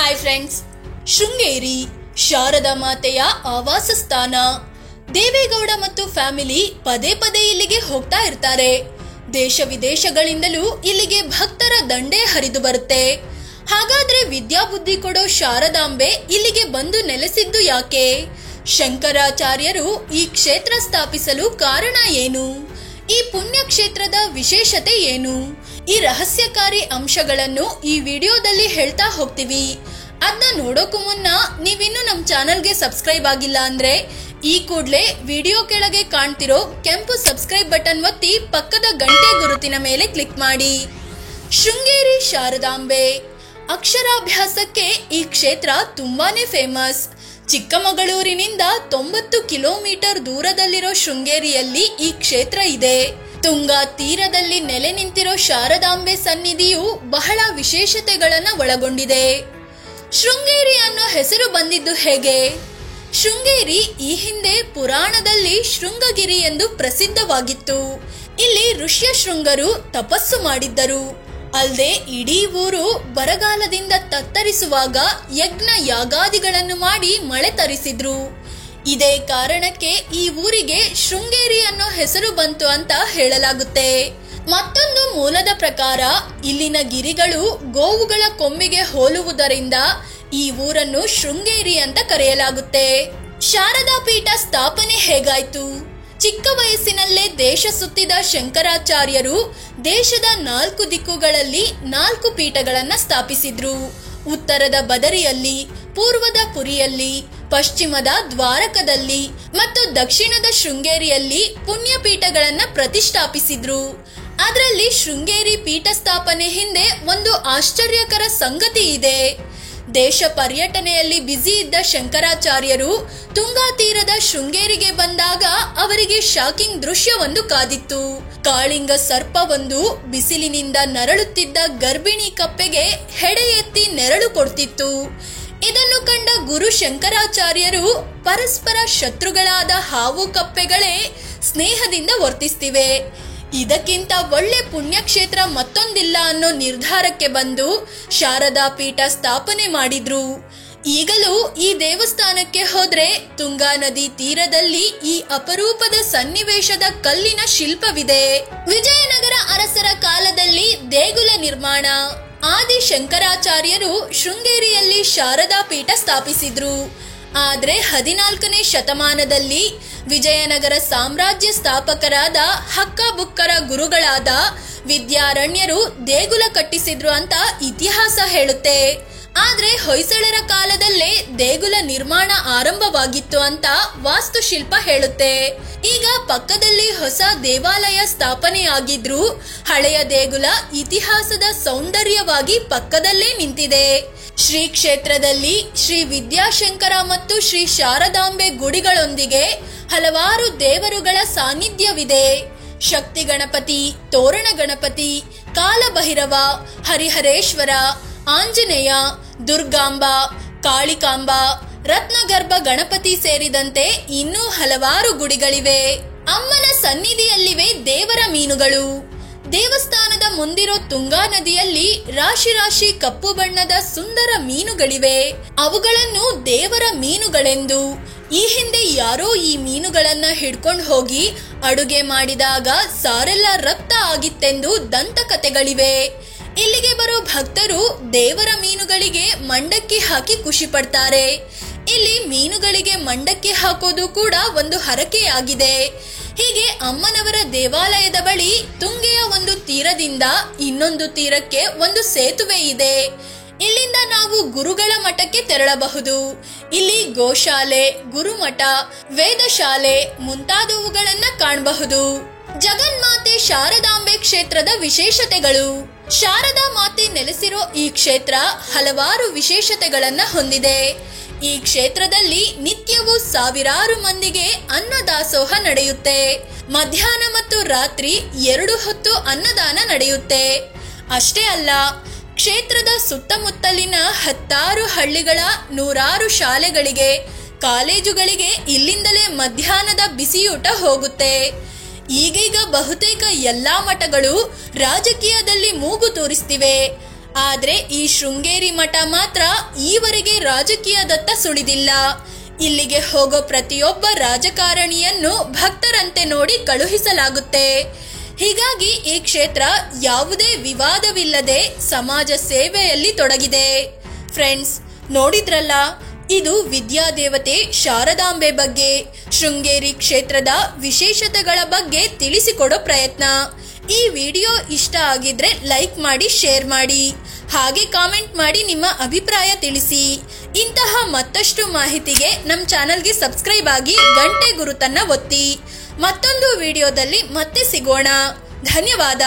Hi friends, Sringeri Sharada ಮಾತೆಯ ಆವಾಸ ಸ್ಥಾನ. ದೇವೇಗೌಡ ಮತ್ತು ಫ್ಯಾಮಿಲಿ ಪದೇ ಪದೇ ಇಲ್ಲಿಗೆ ಹೋಗ್ತಾ ಇರ್ತಾರೆ. ದೇಶ ವಿದೇಶಗಳಿಂದಲೂ ಇಲ್ಲಿಗೆ ಭಕ್ತರ ದಂಡೇ ಹರಿದು ಬರುತ್ತೆ. ಹಾಗಾದ್ರೆ ವಿದ್ಯಾಬುದ್ಧಿ ಕೊಡೋ ಶಾರದಾಂಬೆ ಇಲ್ಲಿಗೆ ಬಂದು ನೆಲೆಸಿದ್ದು ಯಾಕೆ? ಶಂಕರಾಚಾರ್ಯರು ಈ ಕ್ಷೇತ್ರ ಸ್ಥಾಪಿಸಲು ಕಾರಣ ಏನು? ಈ ಪುಣ್ಯ ಕ್ಷೇತ್ರದ ವಿಶೇಷತೆ ಏನು? ಈ ರಹಸ್ಯಕಾರಿ ಅಂಶಗಳನ್ನು ಈ ವಿಡಿಯೋದಲ್ಲಿ ಹೇಳ್ತಾ ಹೋಗ್ತೀವಿ. ಅದನ್ನ ನೋಡೋಕು ಮುನ್ನ ನೀವಿನ್ನು ನಮ್ಮ ಚಾನಲ್ಗೆ ಸಬ್ಸ್ಕ್ರೈಬ್ ಆಗಿಲ್ಲ ಅಂದ್ರೆ ಈ ಕೂಡಲೇ ವಿಡಿಯೋ ಕೆಳಗೆ ಕಾಣ್ತಿರೋ ಕೆಂಪು ಸಬ್ಸ್ಕ್ರೈಬ್ ಬಟನ್ ಒತ್ತಿ ಪಕ್ಕದ ಗಂಟೆ ಗುರುತಿನ ಮೇಲೆ ಕ್ಲಿಕ್ ಮಾಡಿ. ಶೃಂಗೇರಿ ಶಾರದಾಂಬೆ ಅಕ್ಷರಾಭ್ಯಾಸಕ್ಕೆ ಈ ಕ್ಷೇತ್ರ ತುಂಬಾನೇ ಫೇಮಸ್. ಚಿಕ್ಕಮಗಳೂರಿನಿಂದ 90 ಕಿಲೋಮೀಟರ್ ದೂರದಲ್ಲಿರೋ ಶೃಂಗೇರಿಯಲ್ಲಿ ಈ ಕ್ಷೇತ್ರ ಇದೆ. ತುಂಗಾ ತೀರದಲ್ಲಿ ನೆಲೆ ನಿಂತಿರೋ ಶಾರದಾಂಬೆ ಸನ್ನಿಧಿಯು ಬಹಳ ವಿಶೇಷತೆಗಳನ್ನ ಒಳಗೊಂಡಿದೆ. ಶೃಂಗೇರಿ ಅನ್ನೋ ಹೆಸರು ಬಂದಿದ್ದು ಹೇಗೆ? ಶೃಂಗೇರಿ ಈ ಹಿಂದೆ ಪುರಾಣದಲ್ಲಿ ಶೃಂಗಗಿರಿ ಎಂದು ಪ್ರಸಿದ್ಧವಾಗಿತ್ತು. ಇಲ್ಲಿ ಋಷ್ಯ ಶೃಂಗರು ತಪಸ್ಸು ಮಾಡಿದ್ದರು. ಅಲ್ಲದೆ ಇಡೀ ಊರು ಬರಗಾಲದಿಂದ ತತ್ತರಿಸುವಾಗ ಯಜ್ಞ ಯಾಗಾದಿಗಳನ್ನು ಮಾಡಿ ಮಳೆ ತರಿಸಿದ್ರು. ಇದೇ ಕಾರಣಕ್ಕೆ ಈ ಊರಿಗೆ ಶೃಂಗೇರಿ ಅನ್ನೋ ಹೆಸರು ಬಂತು ಅಂತ ಹೇಳಲಾಗುತ್ತೆ. ಮತ್ತೊಂದು ಮೂಲದ ಪ್ರಕಾರ ಇಲ್ಲಿನ ಗಿರಿಗಳು ಗೋವುಗಳ ಕೊಂಬಿಗೆ ಹೋಲುವುದರಿಂದ ಈ ಊರನ್ನು ಶೃಂಗೇರಿ ಅಂತ ಕರೆಯಲಾಗುತ್ತೆ. ಶಾರದಾ ಪೀಠ ಸ್ಥಾಪನೆ ಹೇಗಾಯ್ತು? ಚಿಕ್ಕ ವಯಸ್ಸಿನಲ್ಲೇ ದೇಶ ಸುತ್ತಿದ ಶಂಕರಾಚಾರ್ಯರು ದೇಶದ 4 ದಿಕ್ಕುಗಳಲ್ಲಿ 4 ಪೀಠಗಳನ್ನ ಸ್ಥಾಪಿಸಿದ್ರು. ಉತ್ತರದ ಬದರಿಯಲ್ಲಿ, ಪೂರ್ವದ ಪುರಿಯಲ್ಲಿ, ಪಶ್ಚಿಮದ ದ್ವಾರಕದಲ್ಲಿ ಮತ್ತು ದಕ್ಷಿಣದ ಶೃಂಗೇರಿಯಲ್ಲಿ ಪುಣ್ಯಪೀಠಗಳನ್ನ ಪ್ರತಿಷ್ಠಾಪಿಸಿದ್ರು. ಅದರಲ್ಲಿ ಶೃಂಗೇರಿ ಪೀಠ ಸ್ಥಾಪನೆ ಹಿಂದೆ ಒಂದು ಆಶ್ಚರ್ಯಕರ ಸಂಗತಿ ಇದೆ. ದೇಶ ಪರ್ಯಟನೆಯಲ್ಲಿ ಬ್ಯುಸಿ ಇದ್ದ ಶಂಕರಾಚಾರ್ಯರು ತುಂಗಾ ತೀರದ ಶೃಂಗೇರಿಗೆ ಬಂದಾಗ ಅವರಿಗೆ ಶಾಕಿಂಗ್ ದೃಶ್ಯವೊಂದು ಕಾದಿತ್ತು. ಕಾಳಿಂಗ ಸರ್ಪವೊಂದು ಬಿಸಿಲಿನಿಂದ ನರಳುತ್ತಿದ್ದ ಗರ್ಭಿಣಿ ಕಪ್ಪೆಗೆ ಹೆಡೆ ಎತ್ತಿ ನೆರಳು ಕೊಡ್ತಿತ್ತು. ಇದನ್ನು ಕಂಡ ಗುರು ಶಂಕರಾಚಾರ್ಯರು ಪರಸ್ಪರ ಶತ್ರುಗಳಾದ ಹಾವು ಕಪ್ಪೆಗಳೇ ಸ್ನೇಹದಿಂದ ವರ್ತಿಸ್ತಿವೆ, ಇದಕ್ಕಿಂತ ಒಳ್ಳೆ ಪುಣ್ಯಕ್ಷೇತ್ರ ಮತ್ತೊಂದಿಲ್ಲ ಅನ್ನೋ ನಿರ್ಧಾರಕ್ಕೆ ಬಂದು ಶಾರದಾ ಪೀಠ ಸ್ಥಾಪನೆ ಮಾಡಿದ್ರು. ಈಗಲೂ ಈ ದೇವಸ್ಥಾನಕ್ಕೆ ಹೋದ್ರೆ ತುಂಗಾ ನದಿ ತೀರದಲ್ಲಿ ಈ ಅಪರೂಪದ ಸನ್ನಿವೇಶದ ಕಲ್ಲಿನ ಶಿಲ್ಪವಿದೆ. ವಿಜಯನಗರ ಅರಸರ ಕಾಲದಲ್ಲಿ ದೇಗುಲ ನಿರ್ಮಾಣ. ಆದಿ ಶಂಕರಾಚಾರ್ಯರು ಶೃಂಗೇರಿಯಲ್ಲಿ ಶಾರದಾ ಪೀಠ ಸ್ಥಾಪಿಸಿದ್ರು. ಆದ್ರೆ 14ನೇ ಶತಮಾನದಲ್ಲಿ ವಿಜಯನಗರ ಸಾಮ್ರಾಜ್ಯ ಸ್ಥಾಪಕರಾದ ಹಕ್ಕಬುಕ್ಕರ ಗುರುಗಳಾದ ವಿದ್ಯಾರಣ್ಯರು ದೇಗುಲ ಕಟ್ಟಿಸಿದ್ರು ಅಂತ ಇತಿಹಾಸ ಹೇಳುತ್ತೆ. ಆದ್ರೆ ಹೊಯ್ಸಳರ ಕಾಲದಲ್ಲೇ ದೇಗುಲ ನಿರ್ಮಾಣ ಆರಂಭವಾಗಿತ್ತು ಅಂತ ವಾಸ್ತುಶಿಲ್ಪ ಹೇಳುತ್ತೆ. ಈಗ ಪಕ್ಕದಲ್ಲಿ ಹೊಸ ದೇವಾಲಯ ಸ್ಥಾಪನೆಯಾಗಿದ್ರು ಹಳೆಯ ದೇಗುಲ ಇತಿಹಾಸದ ಸೌಂದರ್ಯವಾಗಿ ಪಕ್ಕದಲ್ಲೇ ನಿಂತಿದೆ. ಶ್ರೀ ಕ್ಷೇತ್ರದಲ್ಲಿ ಶ್ರೀ ವಿದ್ಯಾಶಂಕರ ಮತ್ತು ಶ್ರೀ ಶಾರದಾಂಬೆ ಗುಡಿಗಳೊಂದಿಗೆ ಹಲವಾರು ದೇವರುಗಳ ಸಾನ್ನಿಧ್ಯವಿದೆ. ಶಕ್ತಿ ಗಣಪತಿ, ತೋರಣ ಗಣಪತಿ, ಕಾಲಭೈರವ, ಹರಿಹರೇಶ್ವರ, ಆಂಜನೇಯ, ದುರ್ಗಾಂಬ, ಕಾಳಿಕಾಂಬ, ರತ್ನಗರ್ಭ ಗಣಪತಿ ಸೇರಿದಂತೆ ಇನ್ನೂ ಹಲವಾರು ಗುಡಿಗಳಿವೆ. ಅಮ್ಮನ ಸನ್ನಿಧಿಯಲ್ಲಿವೆ ದೇವರ ಮೀನುಗಳು. ದೇವಸ್ಥಾನದ ಮುಂದಿರೋ ತುಂಗಾ ನದಿಯಲ್ಲಿ ರಾಶಿ ರಾಶಿ ಕಪ್ಪು ಬಣ್ಣದ ಸುಂದರ ಮೀನುಗಳಿವೆ. ಅವುಗಳನ್ನು ದೇವರ ಮೀನುಗಳೆಂದು, ಈ ಹಿಂದೆ ಯಾರೋ ಈ ಮೀನುಗಳನ್ನ ಹಿಡ್ಕೊಂಡು ಹೋಗಿ ಅಡುಗೆ ಮಾಡಿದಾಗ ಸಾರೆಲ್ಲ ರಕ್ತ ಆಗಿತ್ತೆಂದು ದಂತಕಥೆಗಳಿವೆ. ಇಲ್ಲಿಗೆ ಬರೋ ಭಕ್ತರು ದೇವರ ಮೀನುಗಳಿಗೆ ಮಂಡಕ್ಕಿ ಹಾಕಿ ಖುಷಿ ಪಡ್ತಾರೆ. ಇಲ್ಲಿ ಮೀನುಗಳಿಗೆ ಮಂಡಕ್ಕಿ ಹಾಕೋದು ಕೂಡ ಒಂದು ಹರಕೆಯಾಗಿದೆ. ಹೀಗೆ ಅಮ್ಮನವರ ದೇವಾಲಯದ ಬಳಿ ತುಂಗೆಯ ಒಂದು ತೀರದಿಂದ ಇನ್ನೊಂದು ತೀರಕ್ಕೆ ಒಂದು ಸೇತುವೆ ಇದೆ. ಇಲ್ಲಿಂದ ನಾವು ಗುರುಗಳ ಮಠಕ್ಕೆ ತೆರಳಬಹುದು. ಇಲ್ಲಿ ಗೋಶಾಲೆ, ಗುರುಮಠ, ವೇದಶಾಲೆ ಮುಂತಾದವುಗಳನ್ನ ಕಾಣಬಹುದು. ಜಗನ್ಮಾತೆ ಶಾರದಾಂಬೆ ಕ್ಷೇತ್ರದ ವಿಶೇಷತೆಗಳು. ಶಾರದಾ ಮಾತೆ ನೆಲೆಸಿರೋ ಈ ಕ್ಷೇತ್ರ ಹಲವಾರು ವಿಶೇಷತೆಗಳನ್ನ ಹೊಂದಿದೆ. ಈ ಕ್ಷೇತ್ರದಲ್ಲಿ ನಿತ್ಯವೂ ಸಾವಿರಾರು ಮಂದಿಗೆ ಅನ್ನದಾಸೋಹ ನಡೆಯುತ್ತೆ. ಮಧ್ಯಾಹ್ನ ಮತ್ತು ರಾತ್ರಿ 2 ಹೊತ್ತು ಅನ್ನದಾನ ನಡೆಯುತ್ತೆ. ಅಷ್ಟೇ ಅಲ್ಲ, ಕ್ಷೇತ್ರದ ಸುತ್ತಮುತ್ತಲಿನ 10 ಹಳ್ಳಿಗಳ 100 ಶಾಲೆಗಳಿಗೆ, ಕಾಲೇಜುಗಳಿಗೆ ಇಲ್ಲಿಂದಲೇ ಮಧ್ಯಾಹ್ನದ ಬಿಸಿಯೂಟ ಹೋಗುತ್ತೆ. ಈಗೀಗ ಬಹುತೇಕ ಎಲ್ಲಾ ಮಠಗಳು ರಾಜಕೀಯದಲ್ಲಿ ಮೂಗು ತೋರಿಸ್ತಿವೆ. ಆದ್ರೆ ಈ ಶೃಂಗೇರಿ ಮಠ ಮಾತ್ರ ಈವರೆಗೆ ರಾಜಕೀಯದತ್ತ ಸುಳಿದಿಲ್ಲ. ಇಲ್ಲಿಗೆ ಹೋಗೋ ಪ್ರತಿಯೊಬ್ಬ ರಾಜಕಾರಣಿಯನ್ನು ಭಕ್ತರಂತೆ ನೋಡಿ ಕಳುಹಿಸಲಾಗುತ್ತೆ. ಹೀಗಾಗಿ ಈ ಕ್ಷೇತ್ರ ಯಾವುದೇ ವಿವಾದವಿಲ್ಲದೆ ಸಮಾಜ ಸೇವೆಯಲ್ಲಿ ತೊಡಗಿದೆ. ಫ್ರೆಂಡ್ಸ್, ನೋಡಿದ್ರಲ್ಲ, ಇದು ವಿದ್ಯಾದೇವತೆ ಶಾರದಾಂಬೆ ಬಗ್ಗೆ, ಶೃಂಗೇರಿ ಕ್ಷೇತ್ರದ ವಿಶೇಷತೆಗಳ ಬಗ್ಗೆ ತಿಳಿಸಿಕೊಡೋ ಪ್ರಯತ್ನ. ಈ ವಿಡಿಯೋ ಇಷ್ಟ ಆಗಿದ್ರೆ ಲೈಕ್ ಮಾಡಿ, ಶೇರ್ ಮಾಡಿ, ಹಾಗೆ ಕಾಮೆಂಟ್ ಮಾಡಿ ನಿಮ್ಮ ಅಭಿಪ್ರಾಯ ತಿಳಿಸಿ. ಇಂತಹ ಮತ್ತಷ್ಟು ಮಾಹಿತಿಗೆ ನಮ್ಮ ಚಾನಲ್ಗೆ ಸಬ್ಸ್ಕ್ರೈಬ್ ಆಗಿ ಗಂಟೆ ಗುರುತನ್ನ ಒತ್ತಿ. ಮತ್ತೊಂದು ವಿಡಿಯೋದಲ್ಲಿ ಮತ್ತೆ ಸಿಗೋಣ. ಧನ್ಯವಾದ.